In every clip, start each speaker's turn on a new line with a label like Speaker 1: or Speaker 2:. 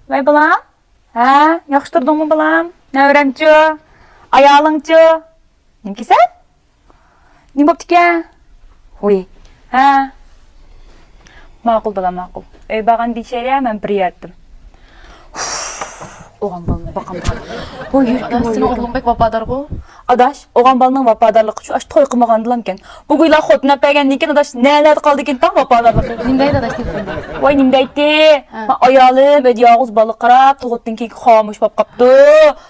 Speaker 1: Vay balam. Ha, yaxşı turdunmu balam? Növremçi? Ayalınçı? Nimki sen? Nim boptu ki? Oy. Ha. Maqul balam, maqul. Bağan diyşeriye ben bir yerdim. Oğan balına bakalım. Bu yürküm
Speaker 2: Seni oğlum bek vapadar bu.
Speaker 1: Adaş, oğan balının vapadarlıqı şu aş toy qılmağandılan ken. Bu guyla xotuna pəgəndən ken adaş nələr qaldı ken tam vapadarlıqı.
Speaker 2: Nimdeydi adaş telefonda?
Speaker 1: Vay nimdəydi? Ma ayalım öd yağız balık qarab, toğutdun ki xamış bab qapdı.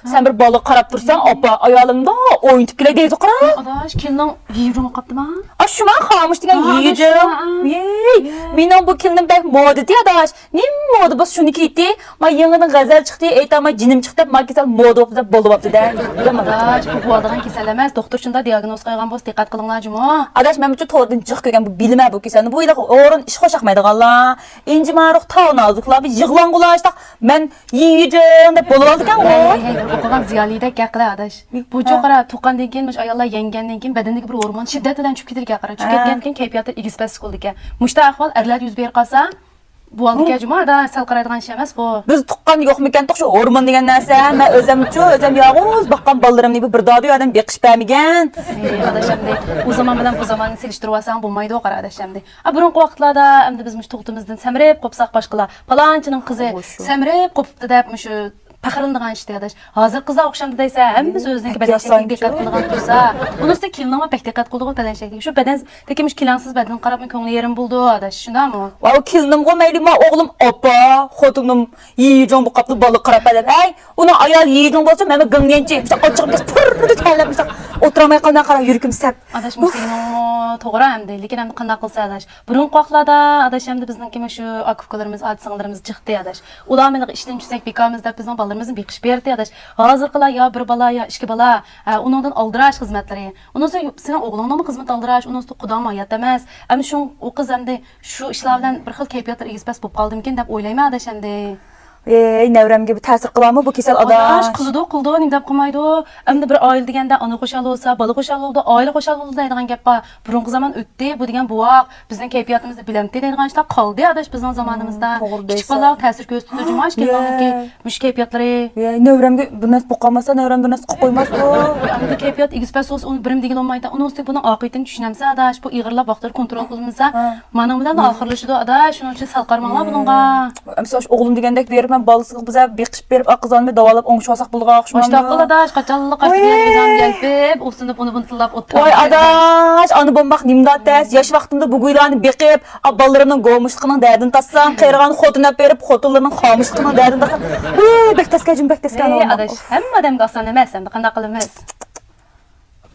Speaker 1: Sen bir balık qarab tursan, apa ayalımda oyun tipkilə deydi qarab.
Speaker 2: Adaş kilinin yiyrumu qaptı mı?
Speaker 1: Aş şu mən xamış degen yiyəcəm. Yey, mənim bu kilinin bək moda di adaş. Nim moda bas şunu kiydi. Ma yenidən qəzəl çıxdı, eytama cinim çıxdı, ma kesel moda oldu, bolu babdı da.
Speaker 2: Adaş bu adağın kesel emez. Doktor şunda diagnoz qayğan boz diqqət qılınlar cuma.
Speaker 1: Adaş mən bu tordan çıx görgən bu bilmə bu keselni. Bu ilə orun iş xoşaxmaydı qalla. İnci marıq ta nazıqlar bir yığılan qulaşdıq. Mən yiyəcəm də bolu aldı kan o.
Speaker 2: Hey, oqalan ziyalıyda gəqlə adaş. Bu çoqara tuqqandan keyin ayollar yengəndən keyin bədəndəki bir hormon şiddətlə düşüb gedir gəqara. Çünki getgan keyin keyfiyyatı igisbəs oldu ki. Muşta ahval ərlər yüz ber qalsa bu aldı ki cuma da sal qaraydigan iş emas bu.
Speaker 1: Biz tuqqan yo'qmi ekan to'q shu hormon degan narsa. Men o'zim yolg'iz baqqan ballalarimni bir dodi adam beqish bermagan.
Speaker 2: Adaş endi o zaman bilan bu zamanni selishtirib olsang bo'lmaydi o qara adaş endi. Burunqi vaqtlarda endi biz mush to'xtumizdan samirib qopsaq boshqalar. Palanchining qizi samirib qopibdi deb mushu paxırındıgan işte adaş. Hazır kızlar oxşamdı deysə, həmmimiz özününki bədən şəkliga diqqət qılğan tursa, bunun üstə kilinama bək diqqət qıldığın bədən şəkliga. Şu bədən tekimiş kilansız bədən qarab mən köngli yerim buldu adaş. Şundamı?
Speaker 1: Va o kilinim qo'mayli ma o'g'lim oppa, xotinim yiyəcəm bu qaplı balık qarab bədən. Ay, uni ayol yiyəcəm bolsa men g'inglenchi, ochiqib purdi tayinlab o'tiramay qaldan qara yurkim sap.
Speaker 2: Adaş musulmon to'g'ri endi, lekin endi qanday qilsa adaş. Burun qoqlada adaş endi bizningki shu akufkalarimiz, adisinglarimiz chiqdi adaş. Ular meni ishdan tushsak bekamız deb bizning balalarımızın beqish berdi adaş. Hazırqılar ya bir bala ya iki bala, onundan aldıraş xizmətləri. Ondan sonra senin oğlundan mı xizmət aldıraş, ondan sonra qudam hayat emas. Ama şu o qız endi şu işlərdən bir xil keyfiyyatlar igisbəs bo'lib qaldımkin deb o'ylayman adaş endi.
Speaker 1: Nevramga bir ta'sir qiladimi bu kasal adaş?
Speaker 2: Qildi, nim deb qilmaydi. Endi bir oila deganda ona qo'shal bo'lsa, bola qo'shal bo'ldi, oila qo'shal bo'ldi deydigan gap bor. Burunqi zaman o'tdi, bu degan buvoq bizning kayfiyatimizni bilamdi deydigan ishlar qoldi adaş bizning zamonimizda. Kichik bolalar ta'sir ko'rsatdi jumash kelganki, mush kayfiyatlari.
Speaker 1: Nevramga bu nas boqamasa, nevram bu nas qilib qo'ymas bu.
Speaker 2: Endi kayfiyat igispas bo'lsa, uni birim degan olmaydi. Uni ustiga buni oqibatini tushunamsa adaş, bu ig'irlab vaqtlar kontrol qilmasa, mana bilan oxirlashidi adaş, shuning uchun sal qarmanglar bunga.
Speaker 1: Misol o'g'lim degandek berib balısıq bize beqish berib aqızanmay davalab oңuş olsaq bulğa oxşamam.
Speaker 2: Hoşta qıladaş, qaçanlı qaçıyan gelib, usunub bunu buntulab oturub.
Speaker 1: Oy adaş, anı bommaq nimdat təs, yaş vaxtında bu guylarını beqib, abballarının qoğmuşluğunun dərdini tassan, xeyriğanı xotuna berib, xotunlarının xamışlığının dərdini tassan. Bək təskəcim, bək təskən olmaq.
Speaker 2: Adaş, həmmə adam qalsan eməz, qanda qılmaz.